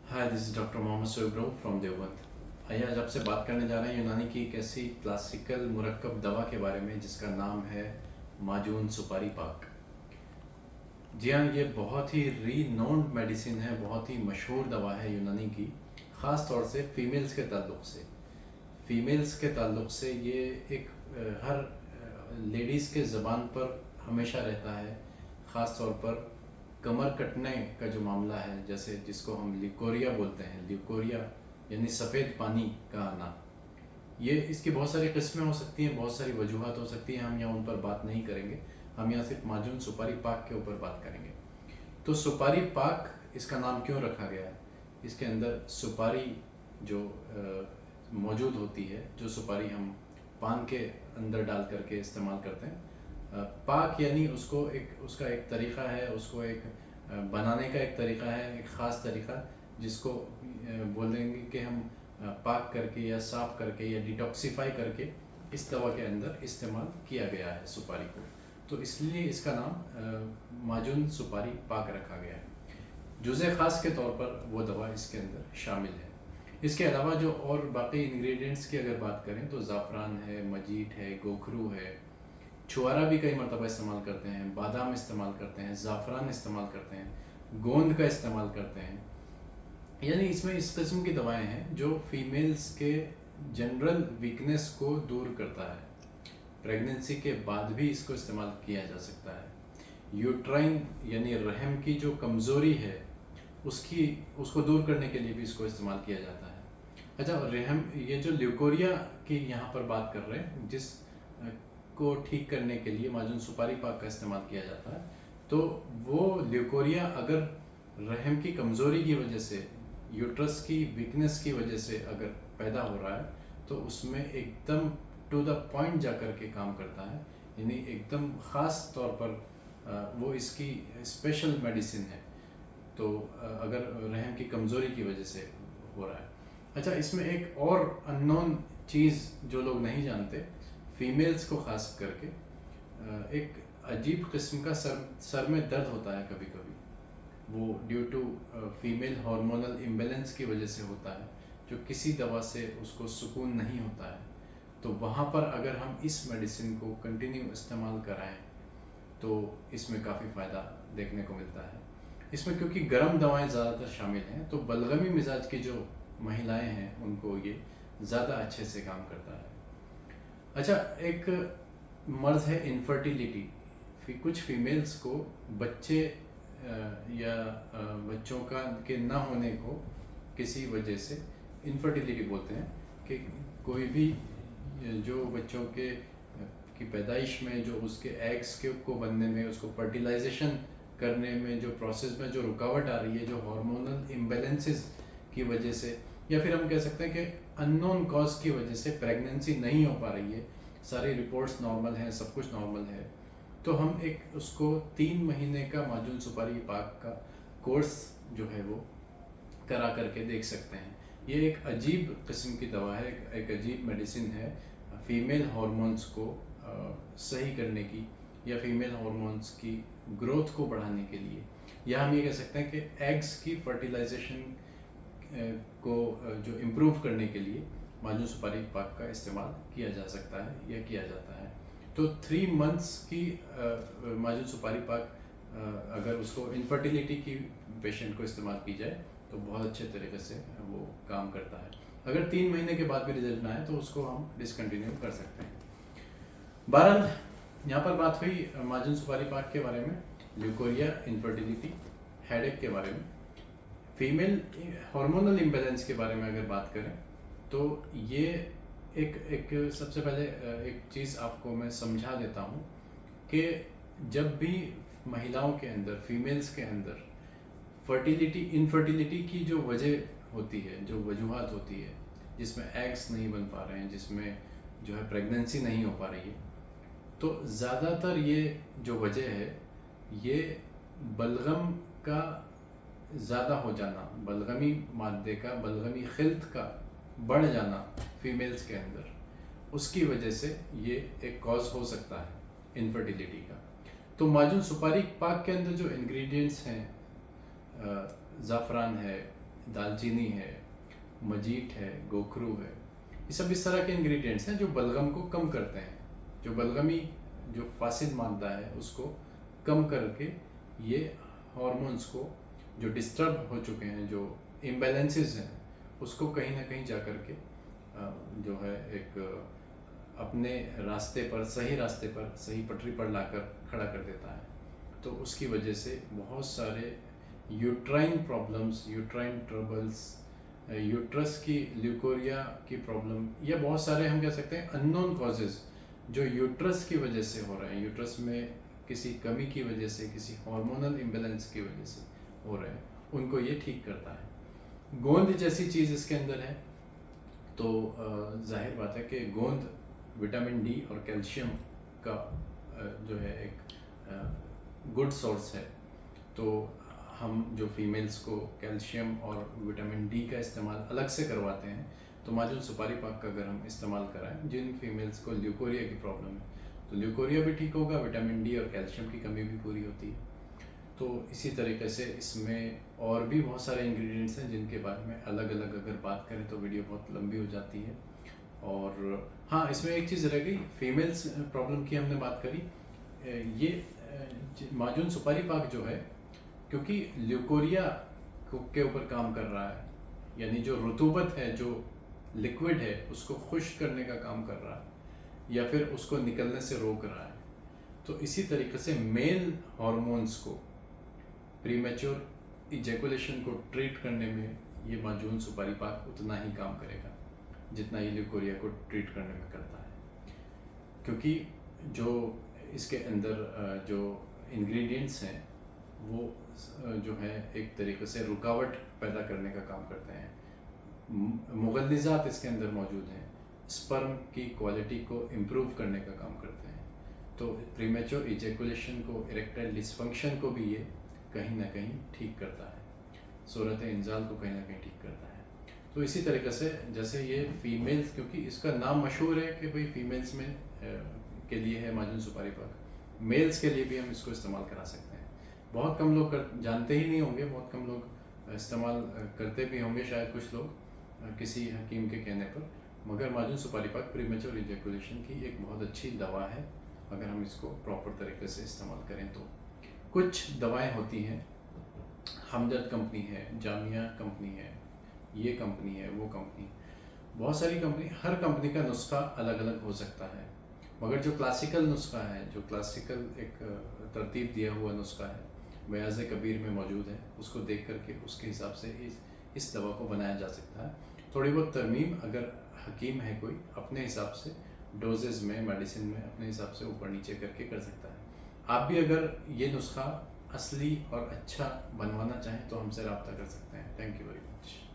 Hi, this is doctor Mohammad Sobro from Deoband. आइए आज आपसे बात करने जा रहे हैं यूनानी की एक ऐसी क्लासिकल मुरक्कब दवा के बारे में जिसका नाम है माजून सुपारी पाक। जी हाँ, ये बहुत ही रीनोन्ड मेडिसिन है, बहुत ही मशहूर दवा है यूनानी की, ख़ास तौर से फीमेल्स के ताल्लुक़ से। ये एक हर लेडीज़ के ज़बान पर हमेशा रहता है, ख़ास तौर पर कमर कटने का जो मामला है, जैसे जिसको हम ल्यूकोरिया बोलते हैं, ल्यूकोरिया यानी सफ़ेद पानी का आना। ये इसकी बहुत सारी किस्में हो सकती हैं, बहुत सारी वजूहत हो सकती हैं, हम यहाँ उन पर बात नहीं करेंगे। हम यहाँ सिर्फ माजून सुपारी पाक के ऊपर बात करेंगे। तो सुपारी पाक इसका नाम क्यों रखा गया है? इसके अंदर सुपारी जो मौजूद होती है, जो सुपारी हम पान के अंदर डाल करके इस्तेमाल करते हैं, पाक यानी उसका एक तरीक़ा है, उसको एक बनाने का एक तरीक़ा है, एक ख़ास तरीक़ा, जिसको बोलेंगे कि हम पाक करके या साफ़ करके या डिटॉक्सिफाई करके इस दवा के अंदर इस्तेमाल किया गया है सुपारी को। तो इसलिए इसका नाम माजून सुपारी पाक रखा गया है। जुज़े ख़ास के तौर पर वो दवा इसके अंदर शामिल है। इसके अलावा जो और बाकी इंग्रेडिएंट्स की अगर बात करें तो ज़ाफ़रान है, मजीठ है, गोखरू है, छुआरा भी कई मरतबा इस्तेमाल करते हैं, बादाम इस्तेमाल करते हैं, ज़ाफ़रान इस्तेमाल करते हैं, गोंद का इस्तेमाल करते हैं। यानी इसमें इस किस्म की दवाएं हैं जो फीमेल्स के जनरल वीकनेस को दूर करता है। प्रेगनेंसी के बाद भी इसको इस्तेमाल किया जा सकता है। यूट्राइन यानी रहम की जो कमज़ोरी है उसको दूर करने के लिए भी इसको इस्तेमाल किया जाता है। अच्छा, रहम, ये जो ल्यूकोरिया की यहाँ पर बात कर रहे हैं, जिस को ठीक करने के लिए माजून सुपारी पाक का इस्तेमाल किया जाता है, तो वो ल्यूकोरिया अगर रहम की कमज़ोरी की वजह से, यूट्रस की वीकनेस की वजह से अगर पैदा हो रहा है, तो उसमें एकदम टू द पॉइंट जा कर के काम करता है, यानी एकदम ख़ास तौर पर वो इसकी स्पेशल मेडिसिन है। तो अगर रहम की कमज़ोरी की वजह से हो रहा है। अच्छा, इसमें एक और अननोन चीज़ जो लोग नहीं जानते, फीमेल्स को ख़ास करके एक अजीब किस्म का सर में दर्द होता है कभी कभी। वो due to female hormonal imbalance की वजह से होता है, जो किसी दवा से उसको सुकून नहीं होता है। तो वहाँ पर अगर हम इस मेडिसिन को कंटिन्यू इस्तेमाल कराएं तो इसमें काफ़ी फ़ायदा देखने को मिलता है। इसमें क्योंकि गर्म दवाएं ज़्यादातर शामिल हैं, तो बलगमी मिजाज की जो महिलाएं हैं उनको ये ज़्यादा अच्छे से काम करता है। अच्छा, एक मर्ज़ है इनफर्टिलिटी। कुछ फीमेल्स को बच्चे या बच्चों के ना होने को किसी वजह से इनफर्टिलिटी बोलते हैं, कि कोई भी जो बच्चों की पैदाइश में जो उसके एग्स के को बनने में, उसको फर्टिलाइजेशन करने में जो प्रोसेस में जो रुकावट आ रही है, जो हार्मोनल इम्बैलेंसेस की वजह से, या फिर हम कह सकते हैं कि अननोन कॉज की वजह से प्रेगनेंसी नहीं हो पा रही है, सारी रिपोर्ट्स नॉर्मल हैं, सब कुछ नॉर्मल है, तो हम एक उसको 3 महीने का माजून सुपारी पाक का कोर्स जो है वो करा करके देख सकते हैं। ये एक अजीब किस्म की दवा है, एक अजीब मेडिसिन है फीमेल हार्मोन्स को सही करने की, या फीमेल हार्मोन्स की ग्रोथ को बढ़ाने के लिए, या हम ये कह सकते हैं कि एग्स की फर्टिलाइजेशन को जो इम्प्रूव करने के लिए माजून सुपारी पाक का इस्तेमाल किया जा सकता है या किया जाता है। तो 3 मंथ्स की माजून सुपारी पाक अगर उसको इनफर्टिलिटी की पेशेंट को इस्तेमाल की जाए तो बहुत अच्छे तरीके से वो काम करता है। अगर 3 महीने के बाद भी रिजल्ट ना आए तो उसको हम डिसकंटिन्यू कर सकते हैं। बहरहाल, यहाँ पर बात हुई माजून सुपारी पाक के बारे में, ल्यूकोरिया, इनफर्टिलिटी, हेडेक के बारे में। फीमेल हार्मोनल इम्बैलेंस के बारे में अगर बात करें तो ये एक सबसे पहले एक चीज़ आपको मैं समझा देता हूँ कि जब भी महिलाओं के अंदर, फीमेल्स के अंदर इनफर्टिलिटी की जो वजह होती है, जो वजूहत होती है, जिसमें एग्स नहीं बन पा रहे हैं, जिसमें जो है प्रेगनेंसी नहीं हो पा रही है, तो ज़्यादातर ये जो वजह है, ये बलगम का ज़्यादा हो जाना, बलगमी मादे का, बलगमी खिल्त का बढ़ जाना फीमेल्स के अंदर, उसकी वजह से ये एक कॉज हो सकता है इनफर्टिलिटी का। तो माजून सुपारी पाक के अंदर जो इंग्रेडिएंट्स हैं, ज़ाफ़रान है, दालचीनी है, मजीठ है, गोखरू है, ये सब इस तरह के इंग्रेडिएंट्स हैं जो बलगम को कम करते हैं, जो बलगमी जो फासिद मादा है उसको कम करके ये हॉर्मोन्स को जो डिस्टर्ब हो चुके हैं, जो इम्बैलेंसेस हैं, उसको कहीं ना कहीं जा कर के जो है एक अपने रास्ते पर, सही रास्ते पर, सही पटरी पर लाकर खड़ा कर देता है। तो उसकी वजह से बहुत सारे uterine problems, uterine troubles, uterus की ल्यूकोरिया की प्रॉब्लम, या बहुत सारे हम कह सकते हैं अननोन कॉजेज जो यूट्रस की वजह से हो रहे हैं, यूट्रस में किसी कमी की वजह से, किसी हार्मोनल इम्बैलेंस की वजह से हो रहे हैं, उनको ये ठीक करता है। गोंद जैसी चीज़ इसके अंदर है, तो जाहिर बात है कि गोंद विटामिन डी और कैल्शियम का जो है एक गुड सोर्स है। तो हम जो फीमेल्स को कैल्शियम और विटामिन डी का इस्तेमाल अलग से करवाते हैं, तो माजून सुपारी पाक का अगर हम इस्तेमाल कराएं, जिन फीमेल्स को ल्यूकोरिया की प्रॉब्लम है, तो ल्यूकोरिया भी ठीक होगा, विटामिन डी और कैल्शियम की कमी भी पूरी होती है। तो इसी तरीके से इसमें और भी बहुत सारे इंग्रेडिएंट्स हैं जिनके बारे में अलग अलग अगर बात करें तो वीडियो बहुत लंबी हो जाती है। और हाँ, इसमें एक चीज़ रह गई, फीमेल्स प्रॉब्लम की हमने बात करी, ये माजून सुपारी पाक जो है, क्योंकि ल्यूकोरिया के ऊपर काम कर रहा है, यानी जो रुतूबत है, जो लिक्विड है, उसको खुश्क करने का काम कर रहा है या फिर उसको निकलने से रोक रहा है। तो इसी तरीके से मेल हार्मोन्स को, प्रीमेच्योर इजैकुलेशन को ट्रीट करने में ये माजून सुपारी पाक उतना ही काम करेगा जितना ये ल्यूकोरिया को ट्रीट करने में करता है। क्योंकि जो इसके अंदर जो इंग्रेडिएंट्स हैं वो जो है एक तरीके से रुकावट पैदा करने का काम करते हैं। मुगल्लिज़ात इसके अंदर मौजूद हैं, स्पर्म की क्वालिटी को इम्प्रूव करने का काम करते हैं। तो प्रीमेच्योर इजैकुलेशन को, इरेक्टाइल डिसफंक्शन को भी ये कहीं ना कहीं ठीक करता है, सूरत इंजाल को कहीं ना कहीं ठीक करता है। तो इसी तरीके से जैसे ये फीमेल्स, क्योंकि इसका नाम मशहूर है कि भाई फीमेल्स में के लिए है माजून सुपारी पाक, मेल्स के लिए भी हम इसको इस्तेमाल करा सकते हैं। बहुत कम लोग जानते ही नहीं होंगे, बहुत कम लोग इस्तेमाल करते भी होंगे शायद कुछ लोग किसी हकीम के कहने पर, मगर माजून सुपारी पाक प्रीमेच्योर इजैकुलेशन की एक बहुत अच्छी दवा है अगर हम इसको प्रॉपर तरीके से इस्तेमाल करें तो। कुछ दवाएं होती हैं, हमदर्द कंपनी है, जामिया कंपनी है, ये कंपनी है, वो कंपनी, बहुत सारी कंपनी, हर कंपनी का नुस्खा अलग अलग हो सकता है, मगर जो क्लासिकल नुस्खा है, जो क्लासिकल एक तरतीब दिया हुआ नुस्खा है, बयाज़ कबीर में मौजूद है, उसको देख करके उसके हिसाब से इस दवा को बनाया जा सकता है। थोड़ी बहुत तरमीम अगर हकीम है कोई, अपने हिसाब से डोजेज़ में, मेडिसिन में अपने हिसाब से ऊपर नीचे करके कर सकता है। आप भी अगर ये नुस्खा असली और अच्छा बनवाना चाहें तो हमसे रब्ता कर सकते हैं। Thank you very much.